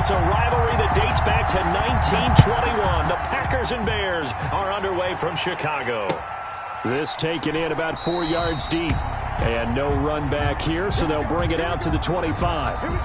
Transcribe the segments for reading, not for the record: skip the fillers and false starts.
It's a rivalry that dates back to 1921. The Packers and Bears are underway from Chicago. This taken in about 4 yards deep. And no run back here, so they'll bring it out to the 25. Here we go.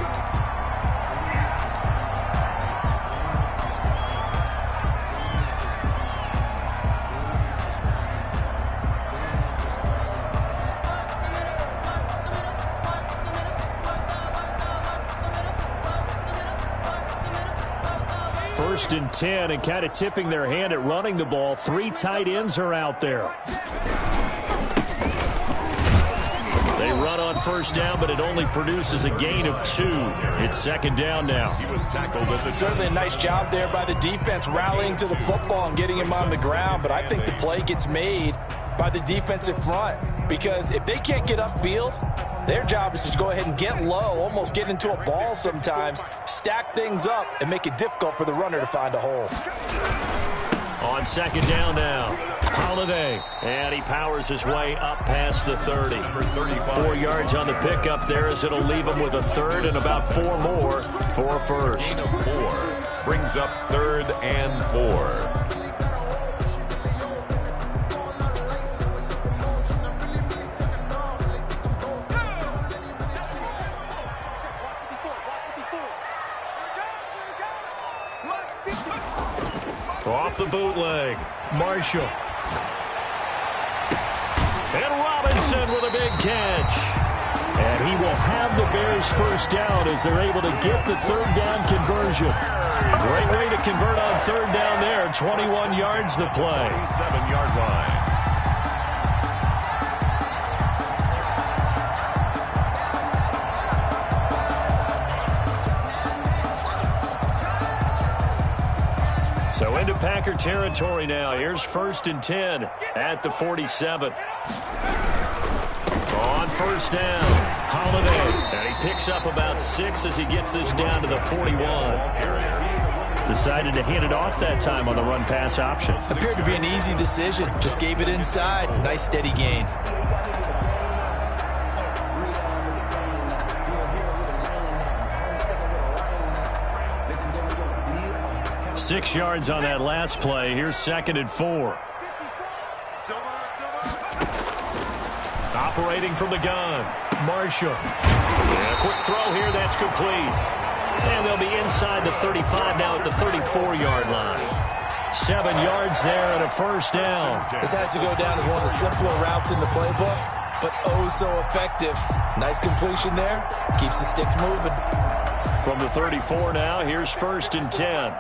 First and 10, and kind of tipping their hand at running the ball. 3 tight ends are out there. They run on first down, but it only produces a gain of 2. It's second down now. He was tackled at the Certainly a nice job there by the defense rallying to the football and getting him on the ground, but I think the play gets made by the defensive front because if they can't get upfield, their job is to go ahead and get low, almost get into a ball sometimes, stack things up, and make it difficult for the runner to find a hole. On second down now, Holiday, and he powers his way up past the 30. 4 yards on the pickup there as it'll leave him with a third and about 4 more for a first. gain of 4. Brings up 3rd and 4. Off the bootleg, Marshall. And Robinson with a big catch. And he will have the Bears first down as they're able to get the third down conversion. Great way to convert on third down there. 21 yards the play. 27-yard line. So into Packer territory now. Here's first and 10 at the 47. On first down, Holiday. And he picks up about 6 as he gets this down to the 41. Decided to hand it off that time on the run-pass option. Appeared to be an easy decision. Just gave it inside. Nice steady gain. Six yards on that last play. Here's second and 4. Operating from the gun, Marshall. And a quick throw here, that's complete. And they'll be inside the 35 now at the 34-yard line. 7 yards there and a first down. This has to go down as one of the simpler routes in the playbook, but oh so effective. Nice completion there. Keeps the sticks moving. From the 34 now, here's first and 10.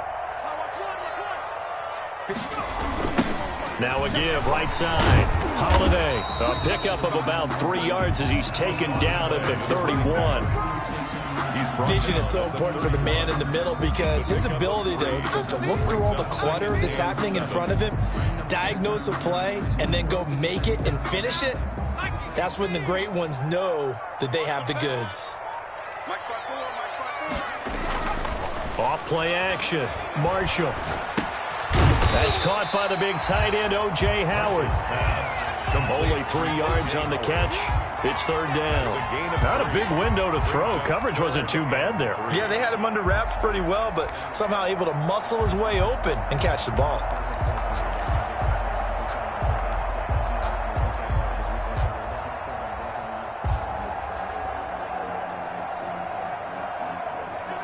Now a give, right side. Holiday, a pickup of about 3 yards as he's taken down at the 31. Vision is so important for the man in the middle because his ability to look through all the clutter that's happening in front of him, diagnose a play, and then go make it and finish it, that's when the great ones know that they have the goods. Off play action, Marshall. That's caught by the big tight end, O.J. Howard. Only 3 yards on the catch. It's third down. Not a big window to throw. Coverage wasn't too bad there. Yeah, they had him under wraps pretty well, but somehow able to muscle his way open and catch the ball.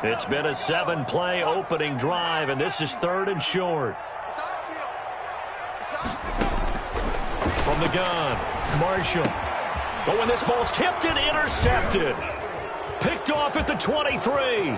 It's been a 7-play opening drive, and this is third and short. From the gun, Marshall. But when this ball's tipped and intercepted. Picked off at the 23.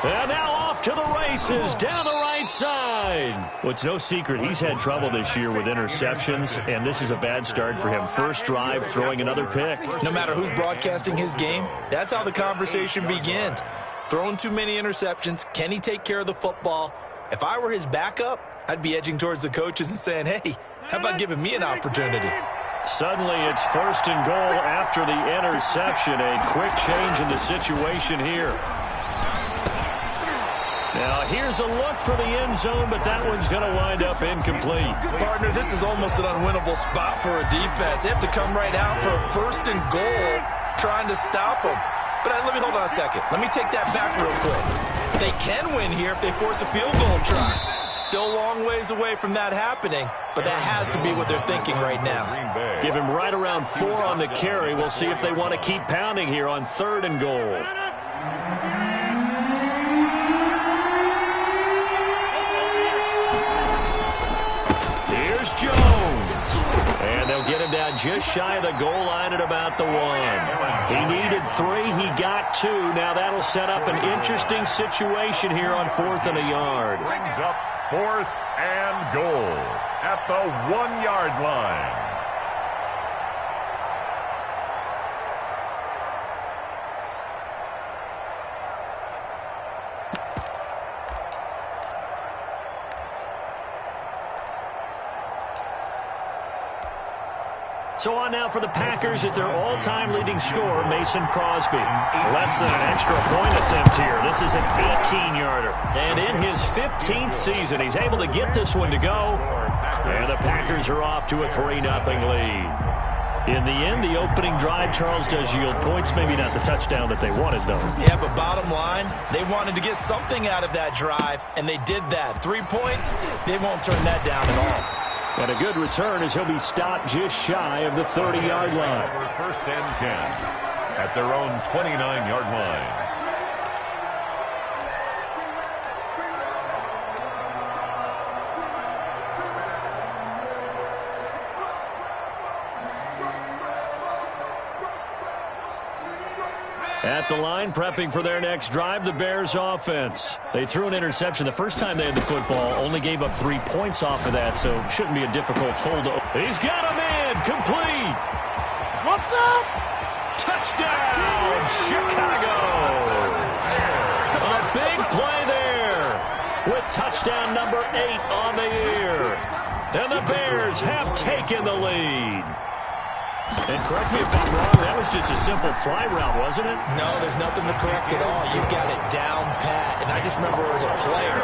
And now off to the races, down the right side. Well, it's no secret he's had trouble this year with interceptions, and this is a bad start for him. First drive, throwing another pick. No matter who's broadcasting his game, that's how the conversation begins. Throwing too many interceptions, can he take care of the football? If I were his backup, I'd be edging towards the coaches and saying, hey, how about giving me an opportunity? Suddenly it's first and goal after the interception. A quick change in the situation here. Now here's a look for the end zone, but that one's going to wind up incomplete. Partner, this is almost an unwinnable spot for a defense. They have to come right out for a first and goal trying to stop them. But let me hold on a second. Let me take that back real quick. They can win here if they force a field goal try. Still a long ways away from that happening, but that has to be what they're thinking right now. Give him right around 4 on the carry. We'll see if they want to keep pounding here on 3rd and goal. Here's Jones. And they'll get him down just shy of the goal line at about the 1. He needed 3. He got 2. Now that'll set up an interesting situation here on 4th and a yard. Brings up 4th and goal at the 1-yard line. So on now for the Packers is their all-time leading scorer, Mason Crosby. Less than an extra point attempt here. This is an 18-yarder. And in his 15th season, he's able to get this one to go. And the Packers are off to a 3-0 lead. In the end, the opening drive, Charles, does yield points. Maybe not the touchdown that they wanted, though. Yeah, but bottom line, they wanted to get something out of that drive, and they did that. 3 points, they won't turn that down at all. And a good return as he'll be stopped just shy of the 30-yard line. For 1st and 10 at their own 29-yard line. At the line, prepping for their next drive, the Bears offense. They threw an interception the first time they had the football, only gave up 3 points off of that, so shouldn't be a difficult hold. He's got him in, complete. What's up? Touchdown, Chicago. A big play there with touchdown number 8 on the year. And the Bears have taken the lead. And correct me if I'm wrong, that was just a simple fly route, wasn't it? No, there's nothing to correct at all. You've got it down pat. And I just remember as a player,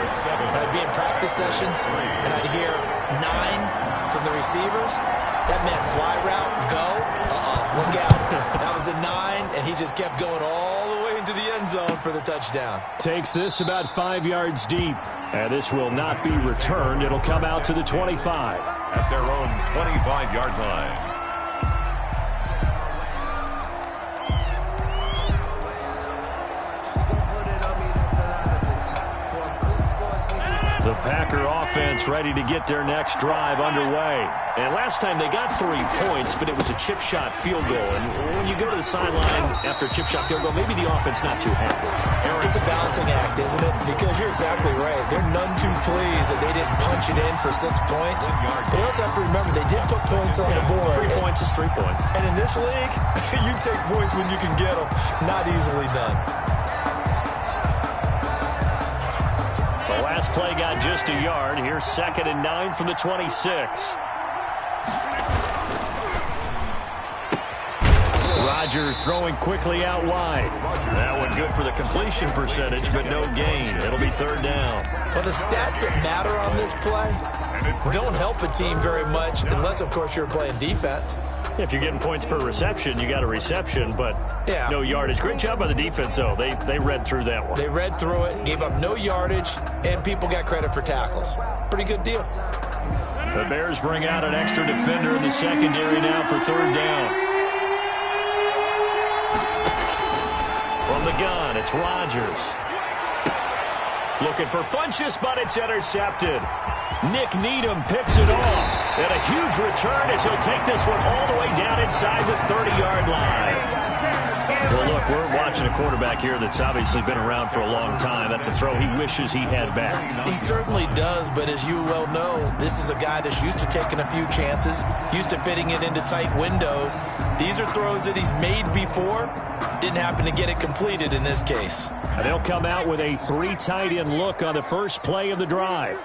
when I'd be in practice sessions, and I'd hear 9 from the receivers. That meant fly route, go, look out. That was the 9, and he just kept going all the way into the end zone for the touchdown. Takes this about 5 yards deep. And this will not be returned. It'll come out to the 25. At their own 25-yard line. The Packer offense ready to get their next drive underway. And last time they got 3 points, but it was a chip shot field goal. And when you go to the sideline after a chip shot field goal, maybe the offense not too happy. It's a balancing act, isn't it? Because you're exactly right. They're none too pleased that they didn't punch it in for 6 points. But you also have to remember they did put points on the board. 3 points is 3 points. And in this league, you take points when you can get them. Not easily done. The last play got just a yard. Here's 2nd and 9 from the 26. Rodgers throwing quickly out wide. That one good for the completion percentage, but no gain. It'll be 3rd down. Well, the stats that matter on this play don't help a team very much unless, of course, you're playing defense. If you're getting points per reception, you got a reception, but no yardage. Great job by the defense, though. They read through that one. They read through it, gave up no yardage, and people got credit for tackles. Pretty good deal. The Bears bring out an extra defender in the secondary now for 3rd down. From the gun, it's Rodgers. Looking for Funchess, but it's intercepted. Nick Needham picks it off. And a huge return as he'll take this one all the way down inside the 30-yard line. Well, look, we're watching a quarterback here that's obviously been around for a long time. That's a throw he wishes he had back. He certainly does, but as you well know, this is a guy that's used to taking a few chances, used to fitting it into tight windows. These are throws that he's made before. Didn't happen to get it completed in this case. And they'll come out with a 3 tight end look on the first play of the drive.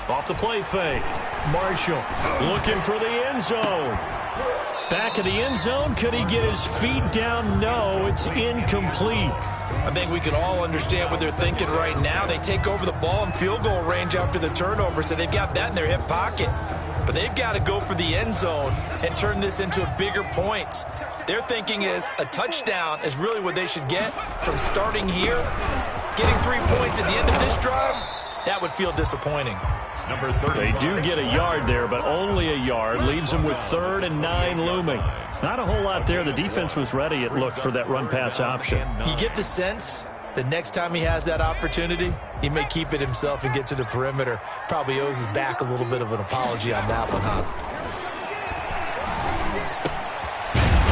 Off the play fake. Marshall looking for the end zone. Back of the end zone. Could he get his feet down? No, it's incomplete. I think we can all understand what they're thinking right now. They take over the ball in field goal range after the turnover, so they've got that in their hip pocket. But they've got to go for the end zone and turn this into a bigger point. Their thinking is a touchdown is really what they should get from starting here. Getting 3 points at the end of this drive, that would feel disappointing. Number 30. They do get a yard there, but only a yard. Leaves them with 3rd and 9 looming. Not a whole lot there. The defense was ready, it looked, for that run-pass option. You get the sense the next time he has that opportunity, he may keep it himself and get to the perimeter. Probably owes his back a little bit of an apology on that one, huh?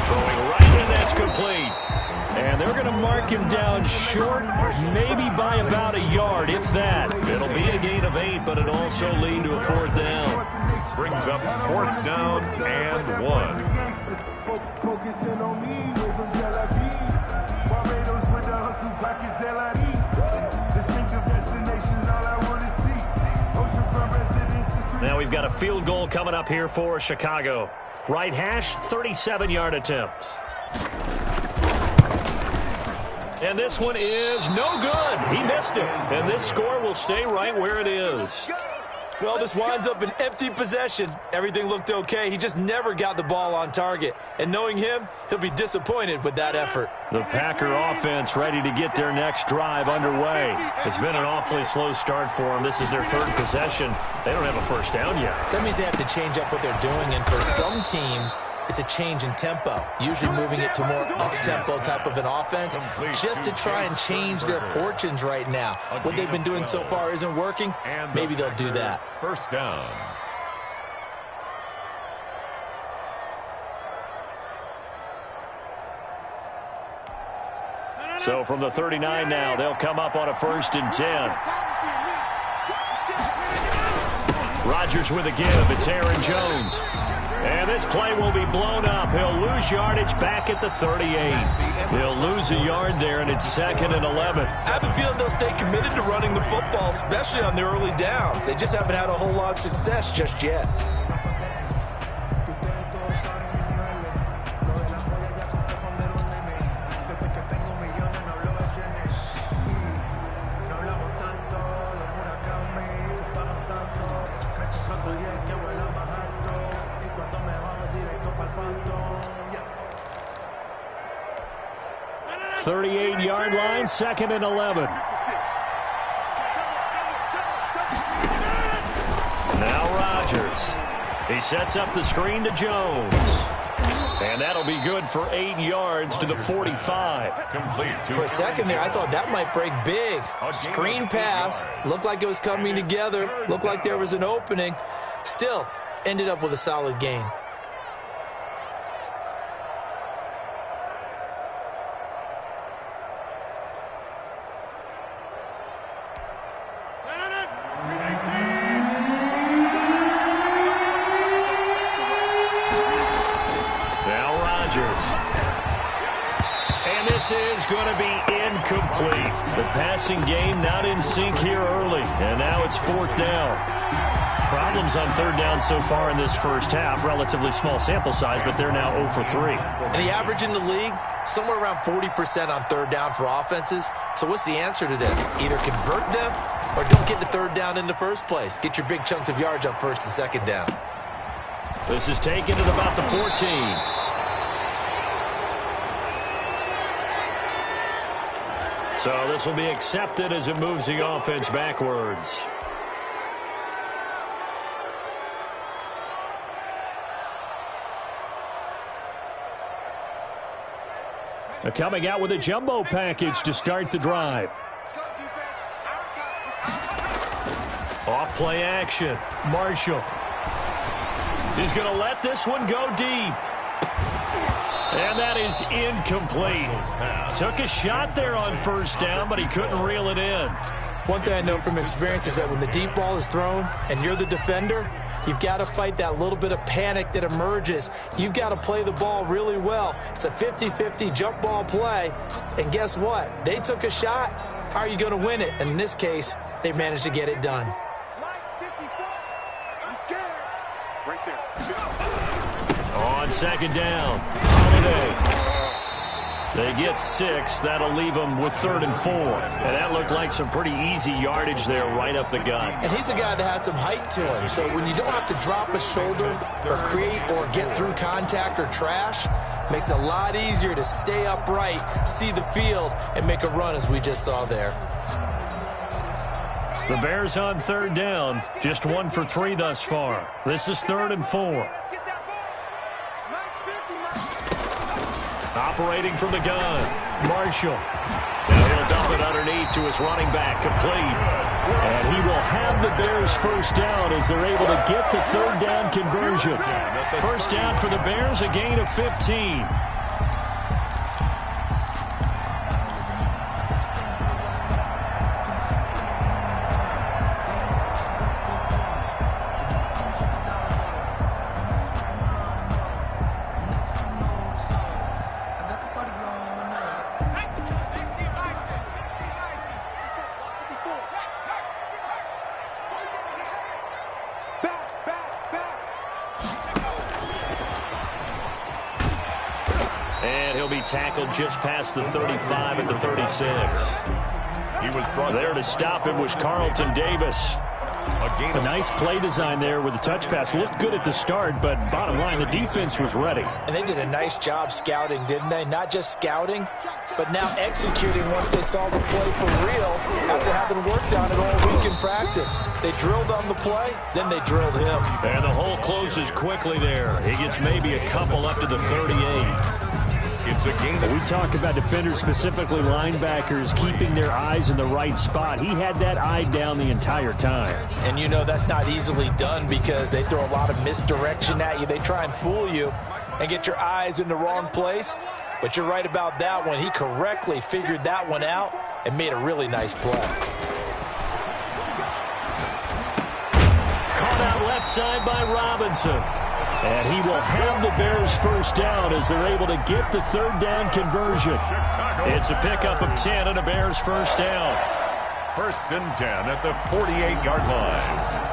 Throwing right in, that's complete. And they're going to mark him down short, maybe by about a yard, if that. It'll be a gain of 8, but it'll also lead to a 4th down. Brings up 4th down and 1. Focusing on me with some Barbados with the hustle pockets, distinctive destinations, all I want to see. Oceanfront residences. Now we've got a field goal coming up here for Chicago. Right hash, 37-yard attempt. And this one is no good. He missed it. And this score will stay right where it is. Well, this winds up an empty possession. Everything looked okay. He just never got the ball on target. And knowing him, he'll be disappointed with that effort. The Packer offense ready to get their next drive underway. It's been an awfully slow start for them. This is their 3rd possession. They don't have a 1st down yet. So that means they have to change up what they're doing. And for some teams, it's a change in tempo, usually moving it to more up-tempo type of an offense just to try and change their fortunes right now. What they've been doing so far isn't working. Maybe they'll do that. 1st down. So from the 39 now, they'll come up on a 1st and 10. Rodgers with a give. It's Aaron Jones. And this play will be blown up. He'll lose yardage back at the 38. He'll lose a yard there, and it's 2nd and 11. I have a feeling they'll stay committed to running the football, especially on the early downs. They just haven't had a whole lot of success just yet. Yard line, 2nd and 11. Now Rodgers. He sets up the screen to Jones. And that'll be good for 8 yards to the 45. For a second there, I thought that might break big. Screen pass. Looked like it was coming together. Looked like there was an opening. Still, ended up with a solid gain. This is going to be incomplete. The passing game not in sync here early, and now it's 4th down. Problems on 3rd down so far in this first half. Relatively small sample size, but they're now 0 for 3. And the average in the league, somewhere around 40% on 3rd down for offenses. So what's the answer to this? Either convert them or don't get to 3rd down in the first place. Get your big chunks of yards on 1st and 2nd down. This is taken at about the 14. So this will be accepted as it moves the offense backwards. They're coming out with a jumbo package to start the drive. Off play action. Marshall. He's going to let this one go deep. And that is incomplete. Took a shot there on 1st down, but he couldn't reel it in. One thing I know from experience is that when the deep ball is thrown and you're the defender, you've got to fight that little bit of panic that emerges. You've got to play the ball really well. It's a 50-50 jump ball play. And guess what? They took a shot. How are you going to win it? And in this case, they managed to get it done. On 2nd down, Holiday. They get 6. That'll leave them with 3rd and 4. And that looked like some pretty easy yardage there right up the gut. And he's a guy that has some height to him. So when you don't have to drop a shoulder or create or get through contact or trash, Makes it a lot easier to stay upright, see the field, and make a run as we just saw there. The Bears on third down, just 1 for 3 thus far. This is 3rd and 4. Operating from the gun, Marshall. Now he'll dump it underneath to his running back, complete. And he will have the Bears first down as they're able to get the 3rd down conversion. First down for the Bears, a gain of 15. Tackled just past the 35 at the 36. He was brought there to stop him was Carlton Davis. A nice play design there with the touch pass. Looked good at the start, but bottom line, the defense was ready. And they did a nice job scouting, didn't they? Not just scouting, but now executing once they saw the play for real after having worked on it all week in practice. They drilled on the play, then they drilled him. And the hole closes quickly there. He gets maybe a couple up to the 38. It's a game that we talk about defenders, specifically linebackers, keeping their eyes in the right spot. He had that eye down the entire time. And you know that's not easily done because they throw a lot of misdirection at you. They try and fool you and get your eyes in the wrong place. But you're right about that one. He correctly figured that one out and made a really nice play. Caught out left side by Robinson. And he will have the Bears first down as they're able to get the 3rd down conversion. It's a pickup of 10 and a Bears first down. 1st and 10 at the 48-yard line.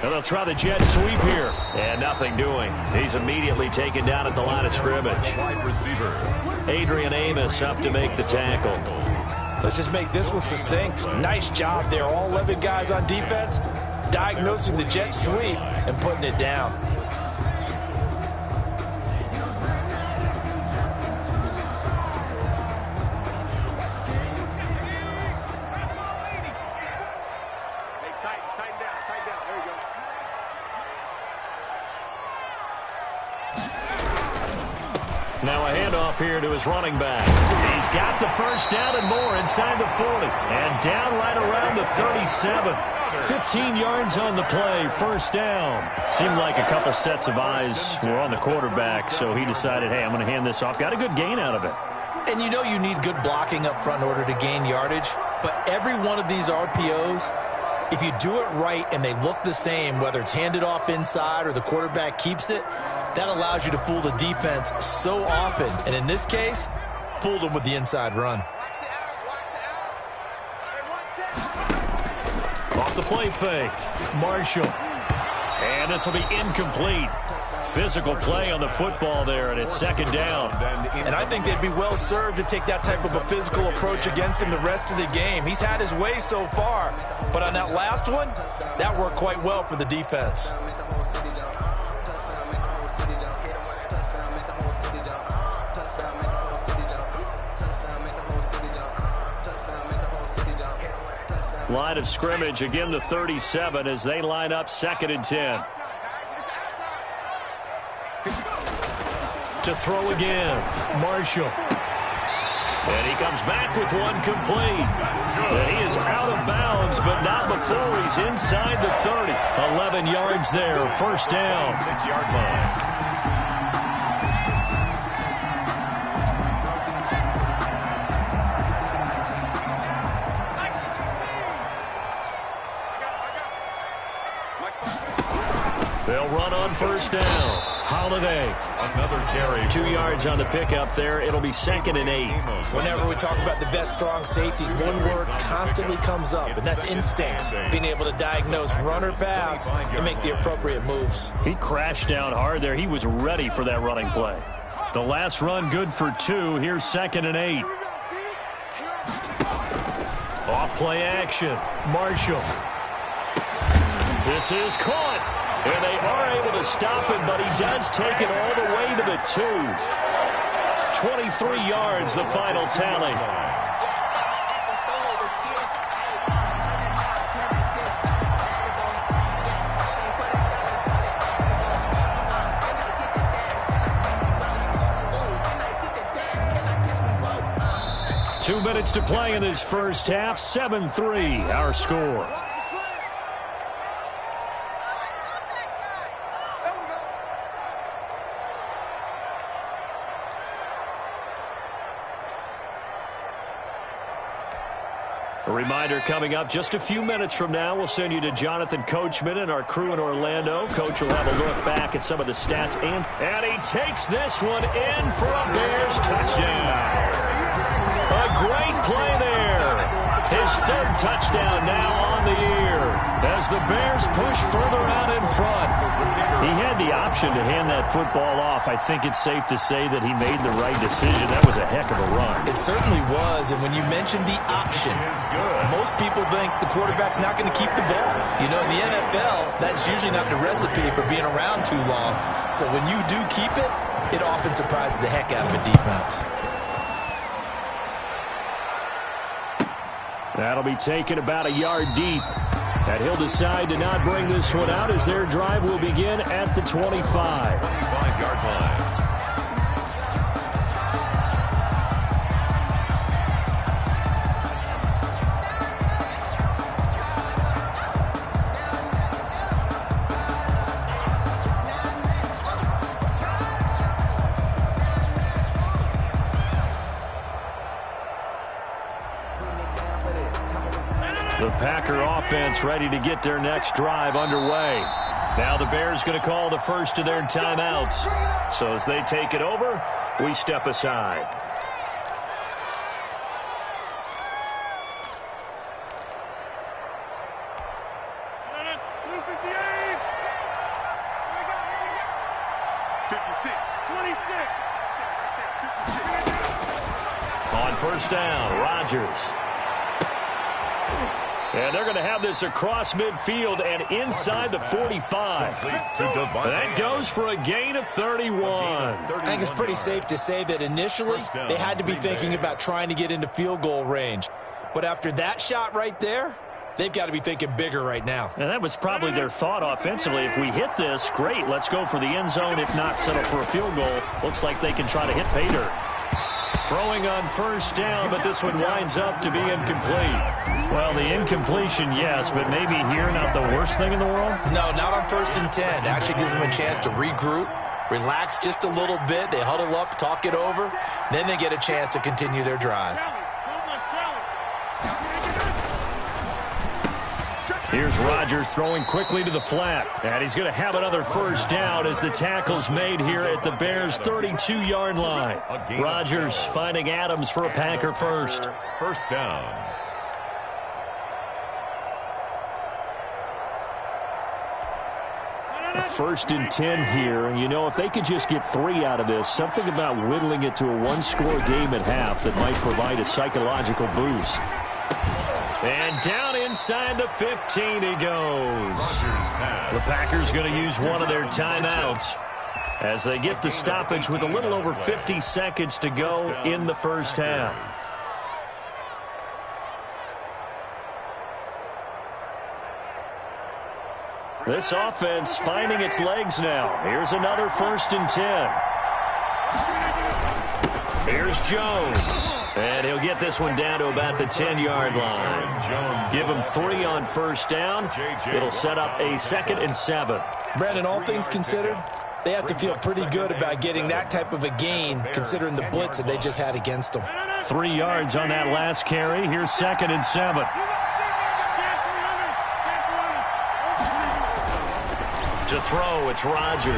And they'll try the jet sweep here. And nothing doing. He's immediately taken down at the line of scrimmage. Wide receiver Adrian Amos up to make the tackle. Let's just make this one succinct. Nice job there. All 11 guys on defense diagnosing the jet sweep and putting it down. Now a handoff here to his running back. He's got the first down and more inside the 40. And down right around the 37. 15 yards on the play, first down. Seemed like a couple sets of eyes were on the quarterback, so he decided, hey, I'm going to hand this off. Got a good gain out of it. And you know you need good blocking up front in order to gain yardage. But every one of these RPOs, if you do it right and they look the same, whether it's handed off inside or the quarterback keeps it, that allows you to fool the defense so often. And in this case, fooled them with the inside run. Off the play fake, Marshall. And this will be incomplete. Physical play on the football there, and it's second down. And I think they'd be well served to take that type of a physical approach against him the rest of the game. He's had his way so far, but on that last one, that worked quite well for the defense. Line of scrimmage, again the 37 as they line up 2nd and 10. To throw again, Marshall. And he comes back with one complete. And he is out of bounds, but not before he's inside the 30. 11 yards there, first down. 6-yard line. They'll run on first down. Holiday. Another carry. 2 yards on the pickup there. It'll be 2nd and 8. Whenever we talk about the best strong safeties, one word constantly comes up, and that's instincts. Being able to diagnose run or pass and make the appropriate moves. He crashed down hard there. He was ready for that running play. The last run good for 2. Here's 2nd and 8. Off play action. Marshall. This is caught. And they are able to stop him, but he does take it all the way to the 2. 23 yards, the final tally. 2 minutes to play in this first half. 7-3, our score. A reminder coming up just a few minutes from now. We'll send you to Jonathan Coachman and our crew in Orlando. Coach will have a look back at some of the stats. And he takes this one in for a Bears touchdown. A great play there. His 3rd touchdown now on the year as the Bears push further out in front. He had the option to hand that football off. I think it's safe to say that he made the right decision. That was a heck of a run. It certainly was, and when you mentioned the option, most people think the quarterback's not going to keep the ball. You know, in the NFL, that's usually not the recipe for being around too long. So when you do keep it, it often surprises the heck out of a defense. That'll be taken about a yard deep. And he'll decide to not bring this one out as their drive will begin at the 25. 25-yard line. The Packer offense ready to get their next drive underway. Now the Bears going to call the first of their timeouts. So as they take it over, we step aside. On first down, Rodgers. And they're going to have this across midfield and inside the 45. That goes for a gain of 31. I think it's pretty safe to say that initially they had to be thinking about trying to get into field goal range. But after that shot right there, they've got to be thinking bigger right now. And that was probably their thought offensively. If we hit this, great, let's go for the end zone. If not, settle for a field goal. Looks like they can try to hit pay dirt. Throwing on first down, but this one winds up to be incomplete. Well, the incompletion, yes, but maybe here not the worst thing in the world? No, not on 1st and 10. It actually gives them a chance to regroup, relax just a little bit. They huddle up, talk it over. Then they get a chance to continue their drive. Here's Rodgers throwing quickly to the flat. And he's going to have another first down as the tackle's made here at the Bears' 32-yard line. Rodgers finding Adams for a Packer first. First down. A 1st and 10 here, and you know, if they could just get 3 out of this, something about whittling it to a one-score game at half that might provide a psychological boost. And down inside the 15 he goes. The Packers going to use one of their timeouts as they get the stoppage with a little over 50 seconds to go in the first half. This offense finding its legs now. Here's another 1st and 10. Here's Jones. And he'll get this one down to about the 10-yard line. Give him 3 on first down. It'll set up a 2nd and 7. Brandon, all things considered, they have to feel pretty good about getting that type of a gain considering the blitz that they just had against them. 3 yards on that last carry. Here's 2nd and 7. To throw, it's Rodgers.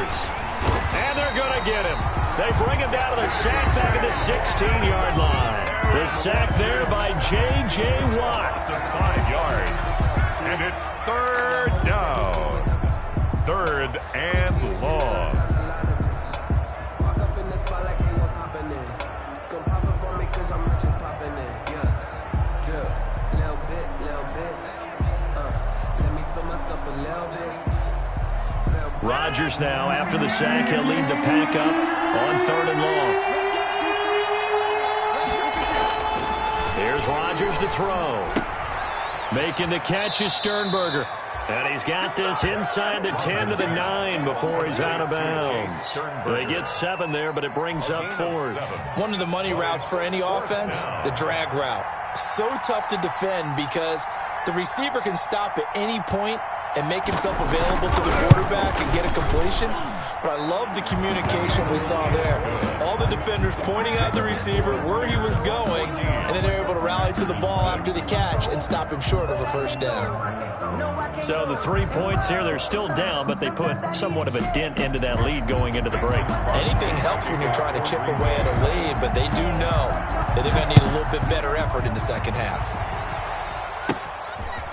And they're going to get him. They bring him down to the sack back at the 16-yard line. The sack there by J.J. Watt. 5 yards. And it's third down. Third and long. Rodgers now, after the sack, he'll lead the pack up on third and long. Here's Rodgers to throw. Making the catch is Sternberger. And he's got this inside the 10 to the 9 before he's out of bounds. They get 7 there, but it brings up fourth. One of the money routes for any offense, the drag route. So tough to defend because the receiver can stop at any point and make himself available to the quarterback and get a completion. But I love the communication we saw there. All the defenders pointing out the receiver where he was going, and then they're able to rally to the ball after the catch and stop him short of a first down. So the 3 points here, they're still down, but they put somewhat of a dent into that lead going into the break. Anything helps when you're trying to chip away at a lead, but they do know that they're going to need a little bit better effort in the second half.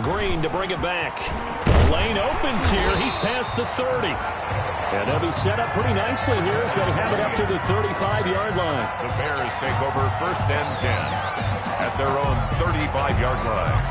Green to bring it back. The lane opens here. He's past the 30. And they'll be set up pretty nicely here as they have it up to the 35-yard line. The Bears take over first and 10 at their own 35-yard line.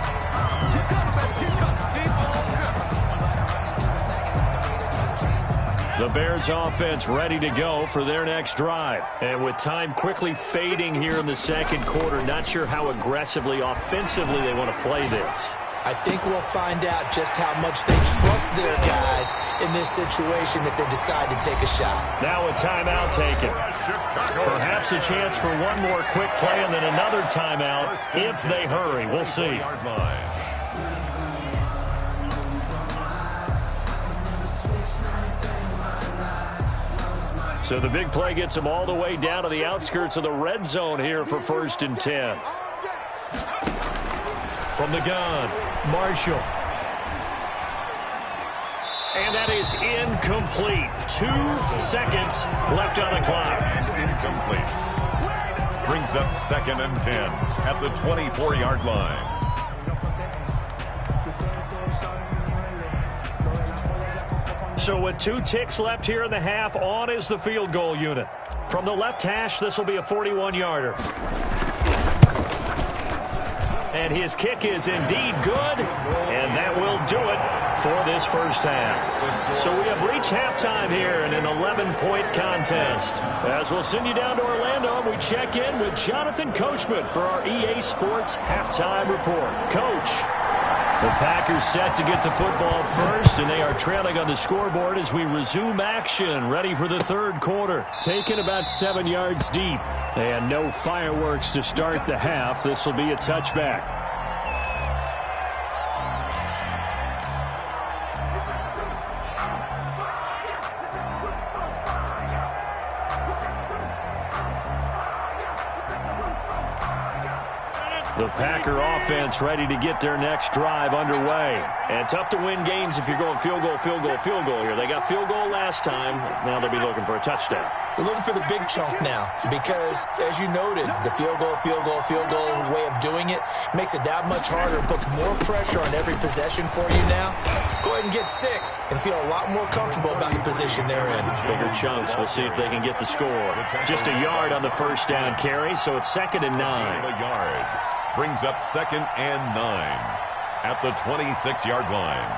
The Bears offense ready to go for their next drive. And with time quickly fading here in the second quarter, not sure how aggressively, offensively they want to play this. I think we'll find out just how much they trust their guys in this situation if they decide to take a shot. Now a timeout taken. Perhaps a chance for one more quick play and then another timeout if they hurry. We'll see. So the big play gets them all the way down to the outskirts of the red zone here for first and 10. From the gun, Marshall. And that is incomplete. 2 seconds left on the clock. Incomplete. Brings up second and 10 at the 24-yard line. So with 2 ticks left here in the half, on is the field goal unit. From the left hash, this will be a 41-yarder. And his kick is indeed good, and that will do it for this first half. So we have reached halftime here in an 11-point contest. As we'll send you down to Orlando, we check in with Jonathan Coachman for our EA Sports Halftime Report. Coach. The Packers set to get the football first, and they are trailing on the scoreboard as we resume action, ready for the third quarter. Taken about 7 yards deep, and no fireworks to start the half. This will be a touchback. The Packer offense ready to get their next drive underway. And tough to win games if you're going field goal, field goal, field goal here. They got field goal last time. Now they'll be looking for a touchdown. They're looking for the big chunk now because, as you noted, the field goal way of doing it makes it that much harder, puts more pressure on every possession for you now. Go ahead and get 6 and feel a lot more comfortable about the position they're in. Bigger chunks. We'll see if they can get the score. Just a yard on the first down carry, so it's second and 9. A yard. Brings up second and 9 at the 26-yard line.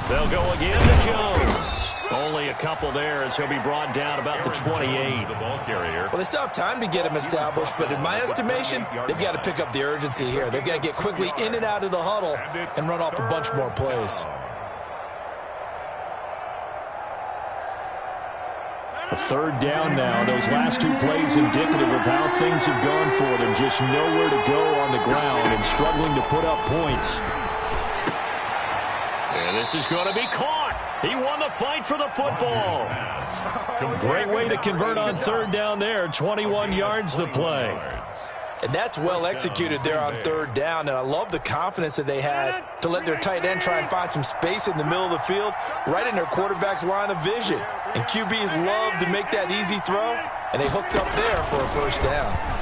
They'll go again to Jones. Only a couple there as he'll be brought down about the 28. The ball carrier. Well, they still have time to get him established, but in my estimation, they've got to pick up the urgency here. They've got to get quickly in and out of the huddle and run off a bunch more plays. A third down now. Those last 2 plays indicative of how things have gone for them. Just nowhere to go on the ground and struggling to put up points. And this is going to be caught. He won the fight for the football. Great way to convert on third down there. 21 yards the play. And that's well executed there on third down. And I love the confidence that they had to let their tight end try and find some space in the middle of the field, right in their quarterback's line of vision. And QBs love to make that easy throw, and they hooked up there for a first down.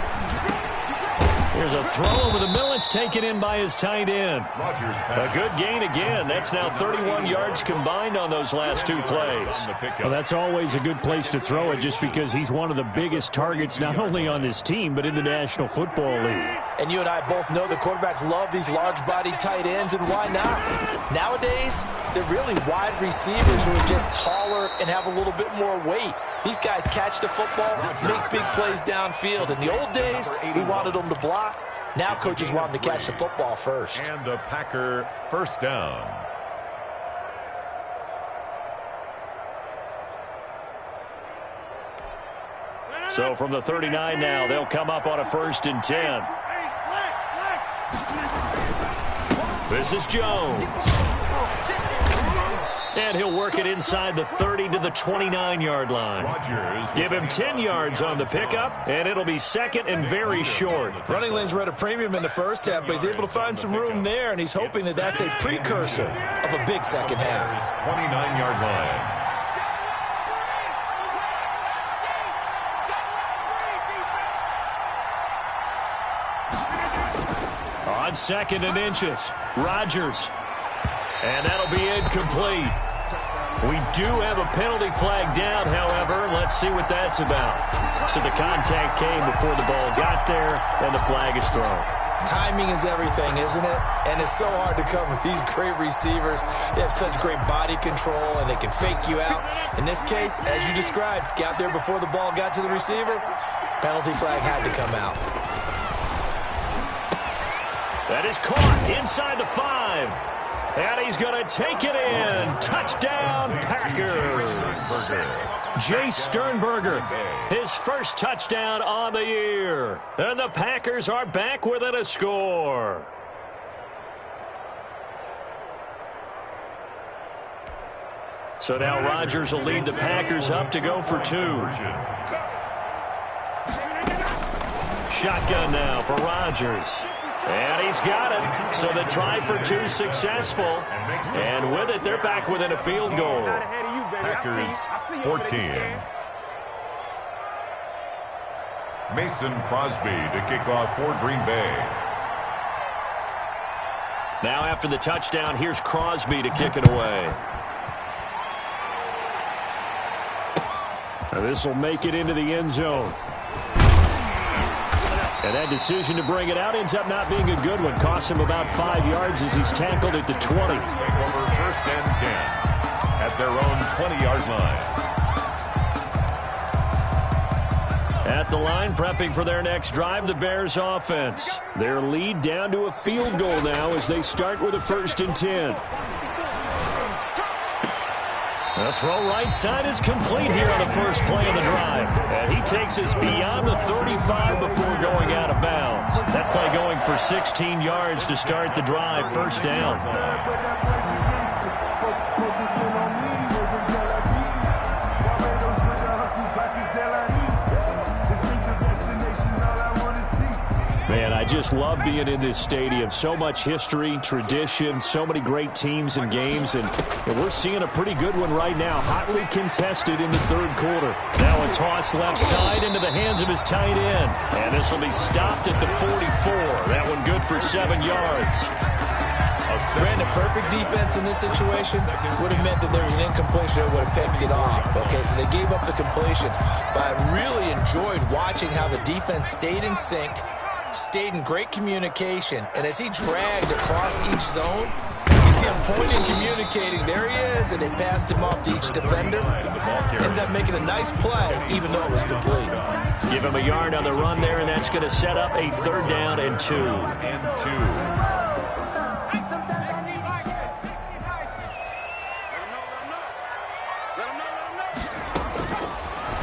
Here's a throw over the middle. It's taken in by his tight end. A good gain again. That's now 31 yards combined on those last two plays. Well, that's always a good place to throw it just because he's one of the biggest targets not only on this team but in the National Football League. And you and I both know the quarterbacks love these large-bodied tight ends, and why not? Nowadays, they're really wide receivers who are just taller and have a little bit more weight. These guys catch the football, make big plays downfield. In the old days, we wanted them to block. Now coaches want them to catch the football first. And a Packer first down. So from the 39 now, they'll come up on a 1st and 10. This is Jones. And he'll work it inside the 30 to the 29-yard line. Give him 10 yards on the pickup, and it'll be second and very short. Running lanes were at a premium in the first half, but he's able to find some room there, and he's hoping that that's a precursor of a big second half. 29-yard line. On 2nd and inches, Rodgers. And that'll be incomplete. We do have a penalty flag down, however. Let's see what that's about. So the contact came before the ball got there, and the flag is thrown. Timing is everything, isn't it? And it's so hard to cover these great receivers. They have such great body control, and they can fake you out. In this case, as you described, got there before the ball got to the receiver. Penalty flag had to come out. That is caught inside the 5. And he's going to take it in. Touchdown, Packers. Jay Sternberger, his first touchdown on the year. And the Packers are back within a score. So now Rodgers will lead the Packers up to go for 2. Shotgun now for Rodgers. And he's got it. So the try for 2 successful. And with it, they're back within a field goal. Packers 14. Mason Crosby to kick off for Green Bay. Now after the touchdown, here's Crosby to kick it away. Now this will make it into the end zone. And that decision to bring it out ends up not being a good one. Costs him about 5 yards as he's tackled at the 20. Take over 1st and 10 at their own 20-yard line. At the line, prepping for their next drive, the Bears offense. Their lead down to a field goal now as they start with a 1st and 10. The throw right side is complete here on the first play of the drive. And he takes us beyond the 35 before going out of bounds. That play going for 16 yards to start the drive, 1st down. Man, I just love being in this stadium. So much history, tradition, so many great teams and games, and we're seeing a pretty good one right now, hotly contested in the 3rd quarter. Now a toss left side into the hands of his tight end, and this will be stopped at the 44. That one good for 7 yards. Brandon, perfect defense in this situation would have meant that there was an incompletion that would have picked it off. Okay, so they gave up the completion, but I really enjoyed watching how the defense stayed in sync, stayed in great communication, and as he dragged across each zone, you see him pointing, communicating. There he is, and they passed him off to each defender. Ended up making a nice play, even though it was complete. Give him a yard on the run there, and that's going to set up a 3rd down and 2.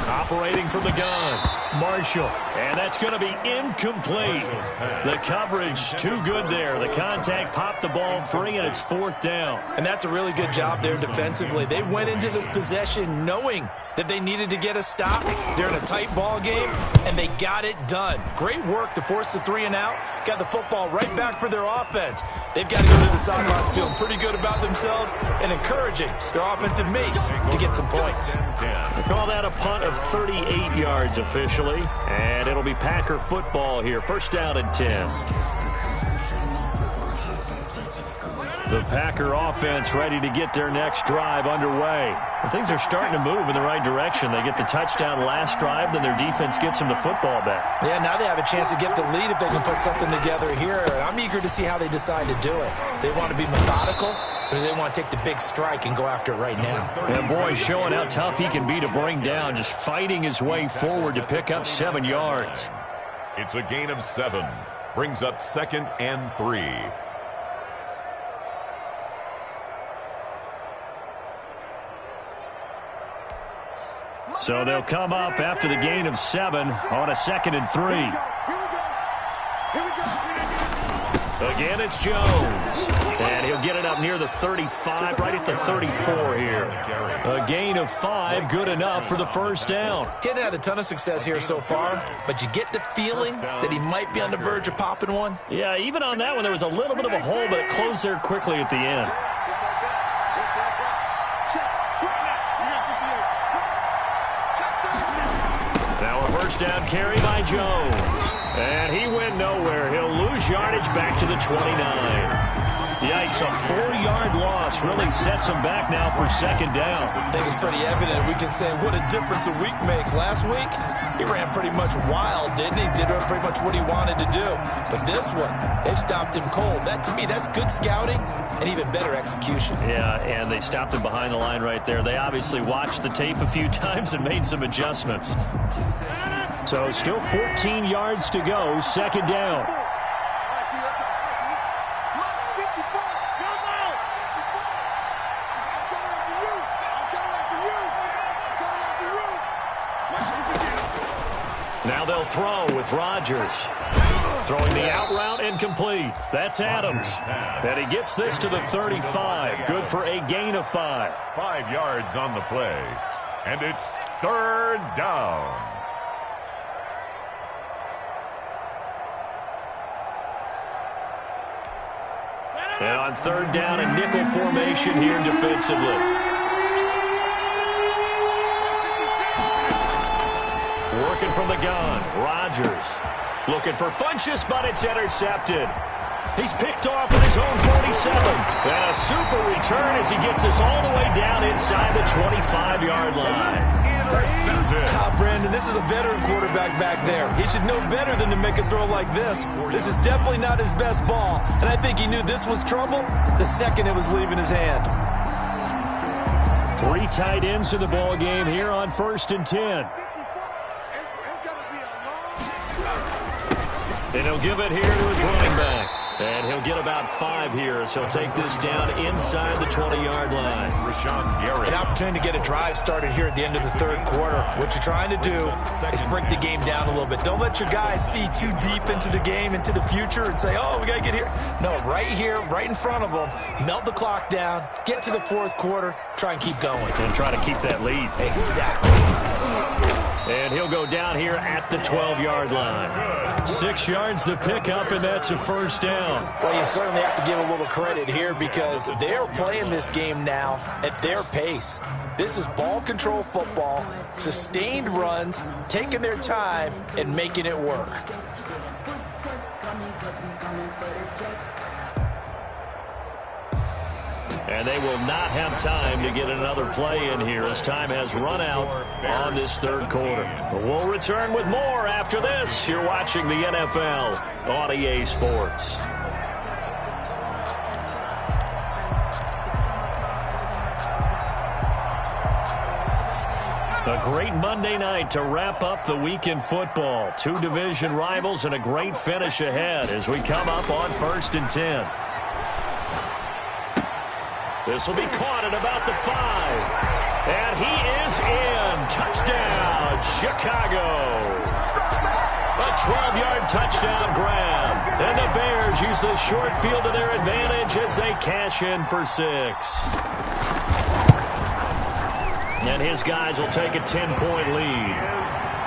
Operating from the gun. Marshall, and that's going to be incomplete. The coverage too good there. The contact popped the ball free, and it's 4th down. And that's a really good job there defensively. They went into this possession knowing that they needed to get a stop. They're in a tight ball game, and they got it done. Great work to force the 3 and out. Got the football right back for their offense. They've got to go to the sidelines feeling pretty good about themselves and encouraging their offensive mates to get some points. They call that a punt of 38 yards officially, and it'll be Packer football here. 1st down and 10. The Packer offense ready to get their next drive underway. And things are starting to move in the right direction. They get the touchdown last drive, then their defense gets them the football back. Yeah, now they have a chance to get the lead if they can put something together here. And I'm eager to see how they decide to do it. They want to be methodical, or do they want to take the big strike and go after it right now? And boy, showing how tough he can be to bring down, just fighting his way forward to pick up 7 yards. It's a gain of 7. Brings up 2nd and 3. So they'll come up after the gain of 7 on a 2nd and 3. Again, it's Jones. And he'll get it up near the 35, right at the 34 here. A gain of 5, good enough for the 1st down. He hadn't had a ton of success here so far, but you get the feeling that he might be on the verge of popping one. Yeah, even on that one, there was a little bit of a hole, but it closed there quickly at the end. Now a 1st down carry by Jones. And he went nowhere. He'll lose yardage back to the 29. Yikes, a 4-yard loss really sets him back now for 2nd down. I think it's pretty evident. We can say what a difference a week makes. Last week, he ran pretty much wild, didn't he? Did pretty much what he wanted to do. But this one, they've stopped him cold. That, to me, that's good scouting and even better execution. Yeah, and they stopped him behind the line right there. They obviously watched the tape a few times and made some adjustments. So still 14 yards to go, 2nd down. Now they'll throw with Rodgers. Throwing the out route incomplete. That's Adams. And he gets this to the 35. Good for a gain of 5. 5 yards on the play. And it's 3rd down. And on 3rd down, a nickel formation here defensively. Working from the gun, Rodgers. Looking for Funchess, but it's intercepted. He's picked off at his own 47. And a super return as he gets us all the way down inside the 25-yard line. Brandon, this is a veteran quarterback back there. He should know better than to make a throw like this. This is definitely not his best ball, and I think he knew this was trouble the second it was leaving his hand. 3 tight ends in the ball game here on 1st and 10. And he'll give it here to his running back. And he'll get about 5 here as he'll take this down inside the 20-yard line. An opportunity to get a drive started here at the end of the 3rd quarter. What you're trying to do is break the game down a little bit. Don't let your guys see too deep into the game, into the future, and say, oh, we got to get here. No, right here, right in front of them, melt the clock down, get to the 4th quarter, try and keep going. And try to keep that lead. Exactly. And he'll go down here at the 12-yard line. 6 yards the pickup, and that's a 1st down. Well, you certainly have to give a little credit here because they're playing this game now at their pace. This is ball control football, sustained runs, taking their time, and making it work. And they will not have time to get another play in here as time has run out on this 3rd quarter. But we'll return with more after this. You're watching the NFL on EA Sports. A great Monday night to wrap up the week in football. 2 division rivals and a great finish ahead as we come up on 1st and 10. This will be caught at about the 5. And he is in. Touchdown, Chicago. 12-yard touchdown grab. And the Bears use the short field to their advantage as they cash in for 6. And his guys will take a 10-point lead.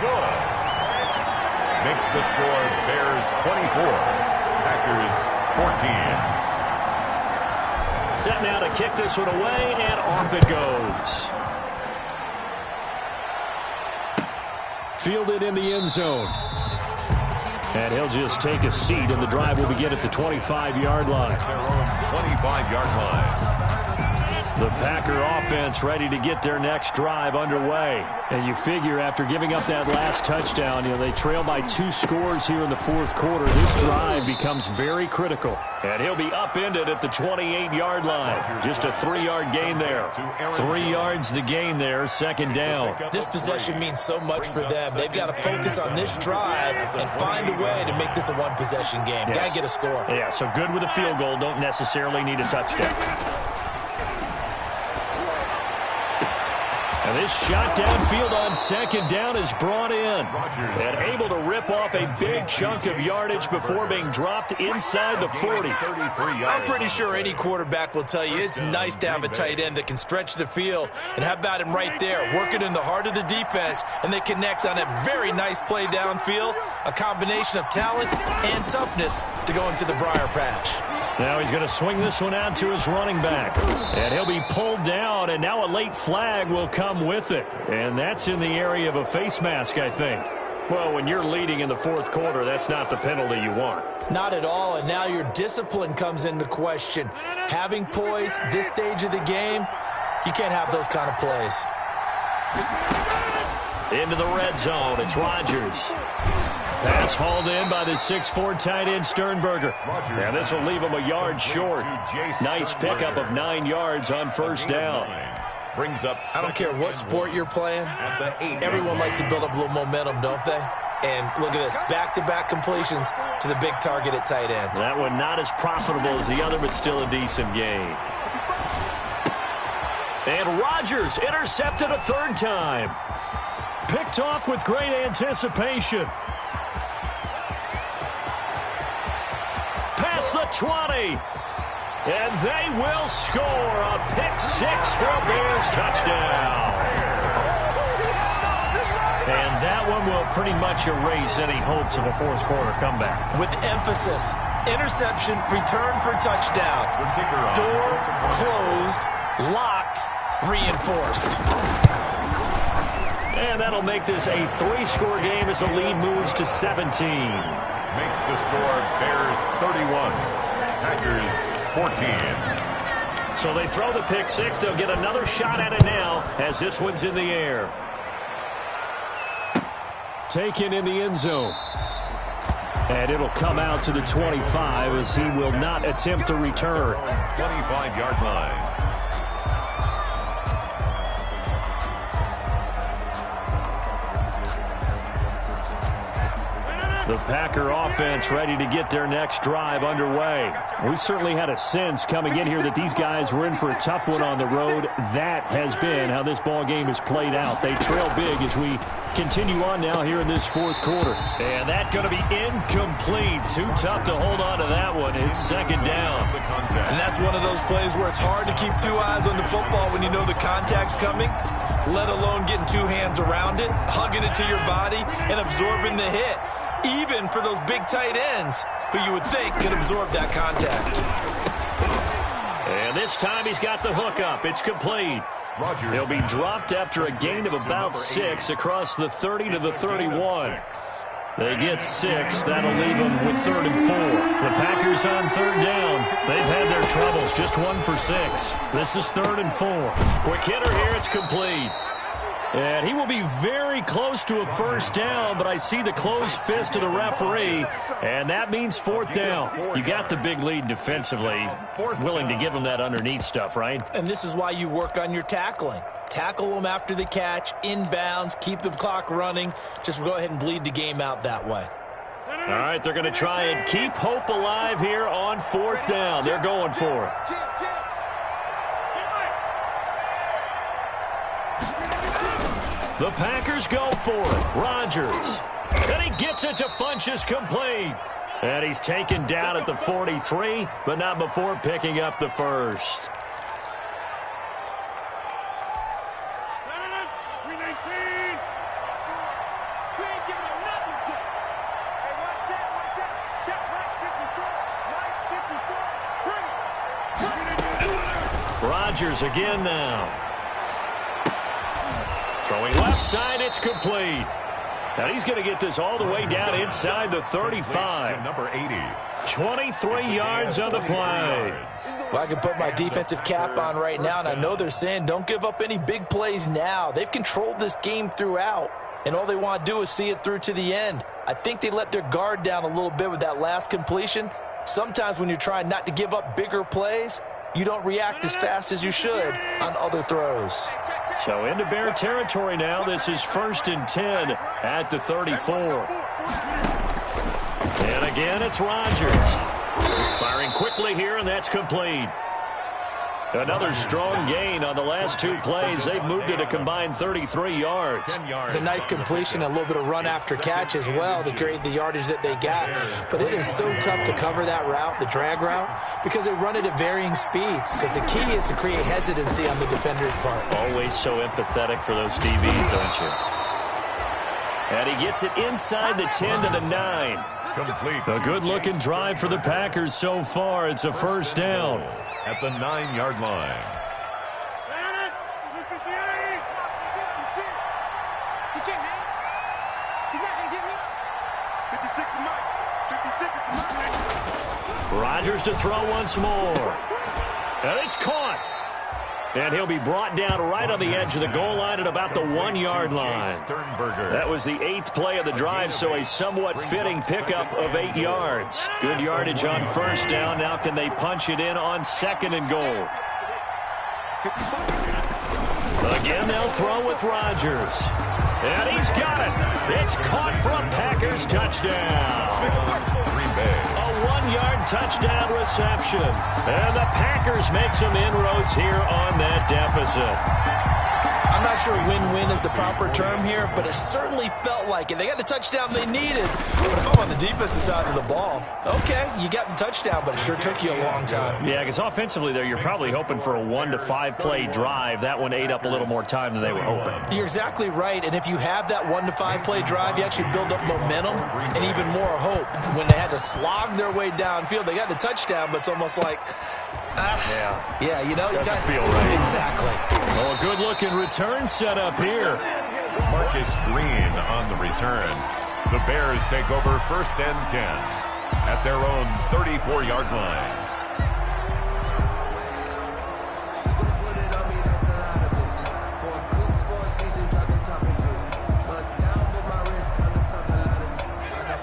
Good. Makes the score Bears 24, Packers 14. Set now to kick this one away, and off it goes. Fielded in the end zone. And he'll just take a seat, and the drive will begin at the 25-yard line. Their own 25-yard line. The Packer offense ready to get their next drive underway. And you figure after giving up that last touchdown, they trail by 2 scores here in the fourth quarter. This drive becomes very critical. And he'll be upended at the 28-yard line. Just a 3-yard gain there. 3 yards the gain there, second down. This possession means so much for them. They've got to focus on this drive and find a way to make this a one-possession game. Yes. Got to get a score. Yeah, so good with a field goal. Don't necessarily need a touchdown. And this shot downfield on second down is brought in. And able to rip off a big chunk of yardage before being dropped inside the 40. I'm pretty sure any quarterback will tell you it's nice to have a tight end that can stretch the field. And how about him right there, working in the heart of the defense, and they connect on a very nice play downfield, a combination of talent and toughness to go into the briar patch. Now he's going to swing this one out to his running back. And he'll be pulled down, and now a late flag will come with it. And that's in the area of a face mask, I think. Well, when you're leading in the fourth quarter, that's not the penalty you want. Not at all, and now your discipline comes into question. Having poise this stage of the game, you can't have those kind of plays. Into the red zone, it's Rodgers. Pass hauled in by the 6'4" tight end Sternberger. Now this will leave him a yard short. Nice pickup of 9 yards on first down. Brings up. I don't care what sport you're playing. Everyone likes to build up a little momentum, don't they? And look at this, back-to-back completions to the big target at tight end. That one not as profitable as the other, but still a decent gain. And Rodgers intercepted a third time. Picked off with great anticipation. Past the 20. And they will score a pick-6 for a Bears touchdown. And that one will pretty much erase any hopes of a fourth quarter comeback. With emphasis, interception, return for touchdown. Door closed, locked, reinforced. And that'll make this a 3-score game as the lead moves to 17. Makes the score Bears 31, Packers 14. So they throw the pick-6. They'll get another shot at it now as this one's in the air. Taken in the end zone. And it'll come out to the 25 as he will not attempt to return. 25-yard line. The Packer offense ready to get their next drive underway. We certainly had a sense coming in here that these guys were in for a tough one on the road. That has been how this ball game has played out. They trail big as we continue on now here in this fourth quarter. And that's going to be incomplete. Too tough to hold on to that one. It's second down. And that's one of those plays where it's hard to keep 2 eyes on the football when you know the contact's coming, let alone getting 2 hands around it, hugging it to your body, and absorbing the hit. Even for those big tight ends who you would think could absorb that contact. And this time he's got the hook up. It's complete. He'll be dropped after a gain of about 6 across the 30 to the 31. They get 6. That'll leave them with 3rd and 4. The Packers on 3rd down. They've had their troubles. Just 1 for 6. This is 3rd and 4. Quick hitter here. It's complete. And he will be very close to a first down, but I see the closed fist of the referee, and that means 4th down. You got the big lead defensively, willing to give him that underneath stuff, right? And this is why you work on your tackling. Tackle them after the catch, inbounds, keep the clock running. Just go ahead and bleed the game out that way. All right, they're going to try and keep hope alive here on 4th down. They're going for it. The Packers go for it. Rodgers And he gets it to Funchess complete. And he's taken down at the 43, but not before picking up the first. Rodgers again now. Throwing left side, it's complete. And he's going to get this all the way down inside the 35. Number 80. 23 yards on the play. Well, I can put my defensive cap on right now, and I know they're saying don't give up any big plays now. They've controlled this game throughout, and all they want to do is see it through to the end. I think they let their guard down a little bit with that last completion. Sometimes when you're trying not to give up bigger plays, you don't react as fast as you should on other throws. So into Bear territory now. This is 1st and 10 at the 34. And again, it's Rodgers. Firing quickly here, and that's complete. Another strong gain on the last 2 plays. They've moved it a combined 33 yards. It's a nice completion, a little bit of run after catch as well to create the yardage that they got. But it is so tough to cover that route, the drag route, because they run it at varying speeds. Because the key is to create hesitancy on the defender's part. Always so empathetic for those DBs, aren't you? And he gets it inside the 10 to the 9. Complete. A good-looking drive for the Packers so far. It's a first down. At the 9-yard line. Rodgers to throw once more. And it's caught. And he'll be brought down right on the edge of the goal line at about the 1-yard line. That was the 8th play of the drive, so a somewhat fitting pickup of 8 yards. Good yardage on first down. Now can they punch it in on 2nd and goal? Again, they'll throw with Rodgers. And he's got it. It's caught for a Packers touchdown. Green Bay. A 1-yard touchdown reception. And the Packers make some inroads here on that deficit. I'm not sure win-win is the proper term here, but it certainly felt like it. They got the touchdown they needed. But if I'm on the defensive side of the ball, okay, you got the touchdown, but it sure took you a long time. Yeah, because offensively there, you're probably hoping for a 1 to 5 play drive. That one ate up a little more time than they were hoping. You're exactly right, and if you have that 1 to 5 play drive, you actually build up momentum and even more hope. When they had to slog their way downfield, they got the touchdown, but it's almost like, yeah, you know, doesn't feel right. Exactly. Oh, a good-looking return set up here. Marcus Green on the return. The Bears take over 1st and 10 at their own 34-yard line.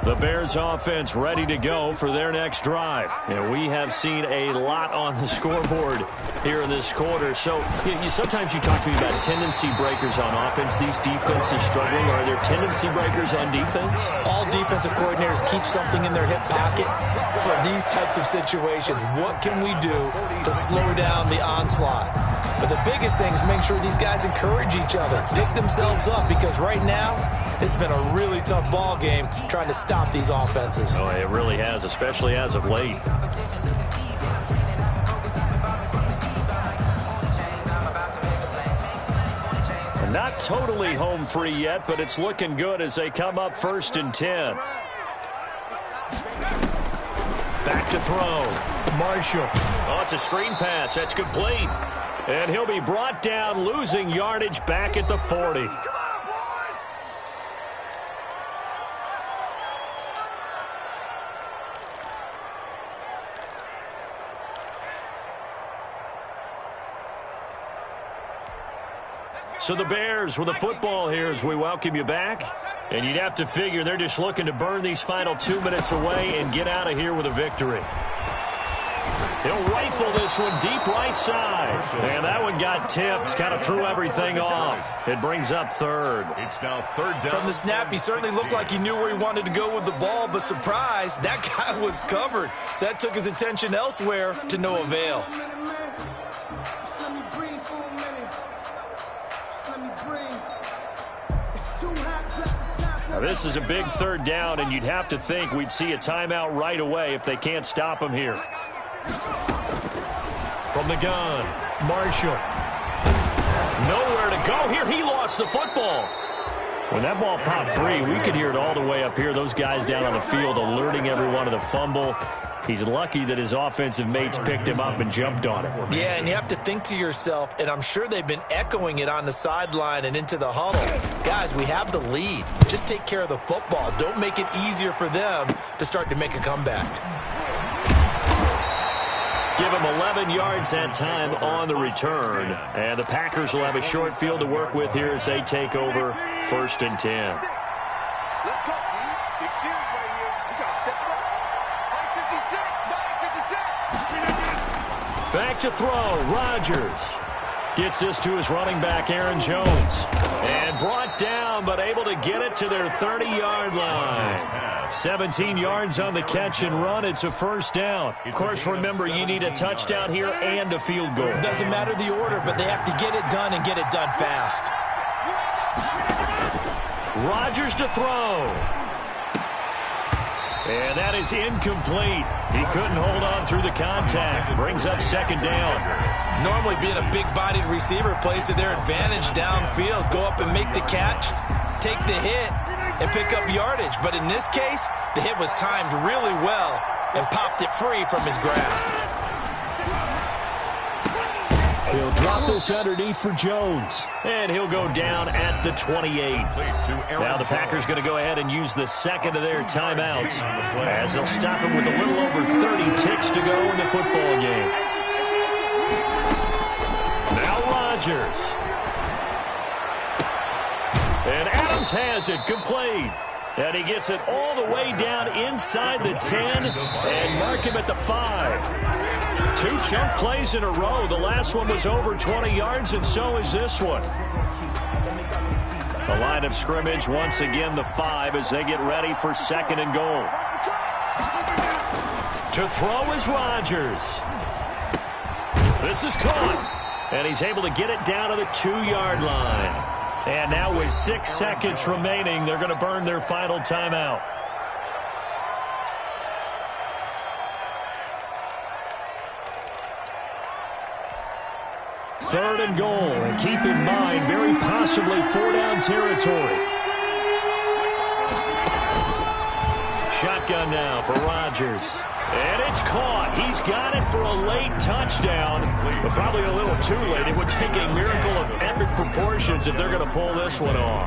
The Bears offense ready to go for their next drive. And we have seen a lot on the scoreboard here in this quarter. So sometimes you talk to me about tendency breakers on offense. These defenses struggling. Are there tendency breakers on defense? All defensive coordinators keep something in their hip pocket for these types of situations. What can we do to slow down the onslaught? But the biggest thing is make sure these guys encourage each other, pick themselves up, because right now it's been a really tough ball game trying to stop these offenses. Oh, it really has, especially as of late. Not totally home free yet, but it's looking good as they come up 1st and 10. Back to throw. Marshall. Oh, it's a screen pass. That's complete. And he'll be brought down, losing yardage back at the 40. So the Bears with the football here as we welcome you back. And you'd have to figure they're just looking to burn these final 2 minutes away and get out of here with a victory. He'll rifle this one deep right side. And that one got tipped, kind of threw everything off. It brings up 3rd. It's now 3rd down. From the snap, he certainly looked like he knew where he wanted to go with the ball, but surprise, that guy was covered. So that took his attention elsewhere to no avail. Now, this is a big third down, and you'd have to think we'd see a timeout right away if they can't stop him here. From the gun, Marshall. Nowhere to go here. He lost the football. When that ball popped free, we could hear it all the way up here. Those guys down on the field alerting everyone of the fumble. He's lucky that his offensive mates picked him up and jumped on it. Yeah, and you have to think to yourself, and I'm sure they've been echoing it on the sideline and into the huddle. Guys, we have the lead. Just take care of the football. Don't make it easier for them to start to make a comeback. Give him 11 yards that time on the return. And the Packers will have a short field to work with here as they take over 1st and 10. Let's go, big series right here. We got to step it up. 9:56. Back to throw. Rodgers gets this to his running back, Aaron Jones. And brought down, but able to get it to their 30-yard line. 17 yards on the catch and run. It's a first down. Of course, remember, you need a touchdown here and a field goal. Doesn't matter the order, but they have to get it done and get it done fast. Rodgers to throw. And that is incomplete. He couldn't hold on through the contact. Brings up 2nd down. Normally being a big-bodied receiver plays to their advantage downfield. Go up and make the catch, take the hit, and pick up yardage. But in this case, the hit was timed really well and popped it free from his grasp. He'll drop this underneath for Jones. And he'll go down at the 28. Now the Packers going to go ahead and use the second of their timeouts as they'll stop him with a little over 30 ticks to go in the football game. Now Rodgers. And Adams has it complete. And he gets it all the way down inside the 10 and mark him at the 5. 2 chunk plays in a row. The last one was over 20 yards, and so is this one. The line of scrimmage, once again, the 5 as they get ready for 2nd and goal. To throw is Rodgers. This is caught. And he's able to get it down to the 2-yard line. And now with 6 seconds remaining, they're going to burn their final timeout. Third and goal, and keep in mind, very possibly 4-down territory. Shotgun now for Rodgers. And it's caught. He's got it for a late touchdown, but probably a little too late. It would take a miracle of epic proportions if they're going to pull this one off.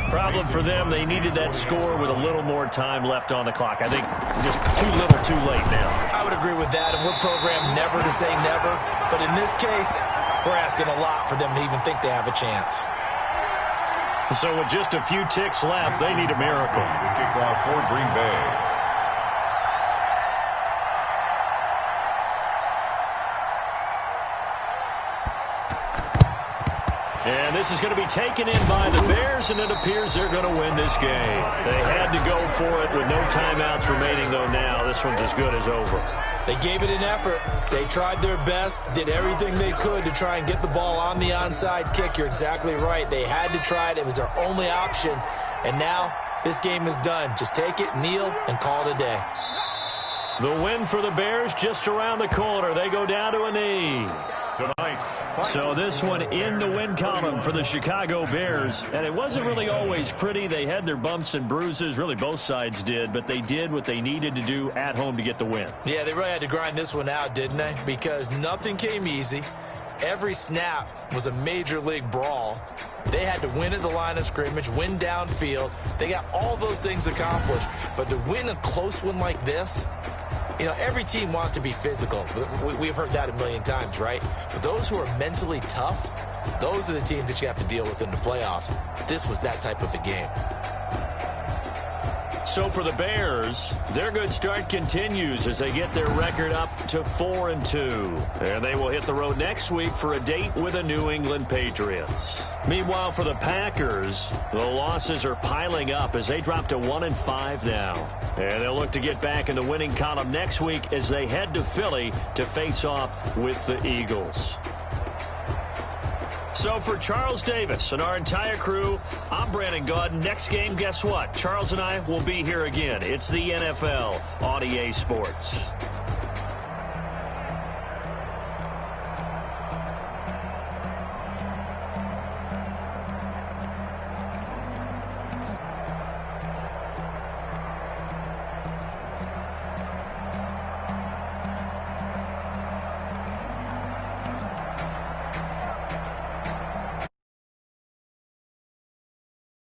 Problem for them, they needed that score with a little more time left on the clock. I think just too little too late now. I would agree with that, and we're programmed never to say never. But in this case, we're asking a lot for them to even think they have a chance. So with just a few ticks left, they need a miracle. The kickoff for Green Bay. And this is going to be taken in by the Bears, and it appears they're going to win this game. They had to go for it with no timeouts remaining, though now. This one's as good as over. They gave it an effort. They tried their best, did everything they could to try and get the ball on the onside kick. You're exactly right. They had to try it. It was their only option. And now this game is done. Just take it, kneel, and call it a day. The win for the Bears just around the corner. They go down to a knee. So this one in the win column for the Chicago Bears. And it wasn't really always pretty. They had their bumps and bruises. Really, both sides did. But they did what they needed to do at home to get the win. Yeah, they really had to grind this one out, didn't they? Because nothing came easy. Every snap was a major league brawl. They had to win at the line of scrimmage, win downfield. They got all those things accomplished. But to win a close one like this, you know, every team wants to be physical. We've heard that a million times, right? But those who are mentally tough, those are the teams that you have to deal with in the playoffs. This was that type of a game. So for the Bears, their good start continues as they get their record up to 4-2. And they will hit the road next week for a date with the New England Patriots. Meanwhile, for the Packers, the losses are piling up as they drop to 1-5 now. And they'll look to get back in the winning column next week as they head to Philly to face off with the Eagles. So for Charles Davis and our entire crew, I'm Brandon Gaudin. Next game, guess what? Charles and I will be here again. It's the NFL on EA Sports.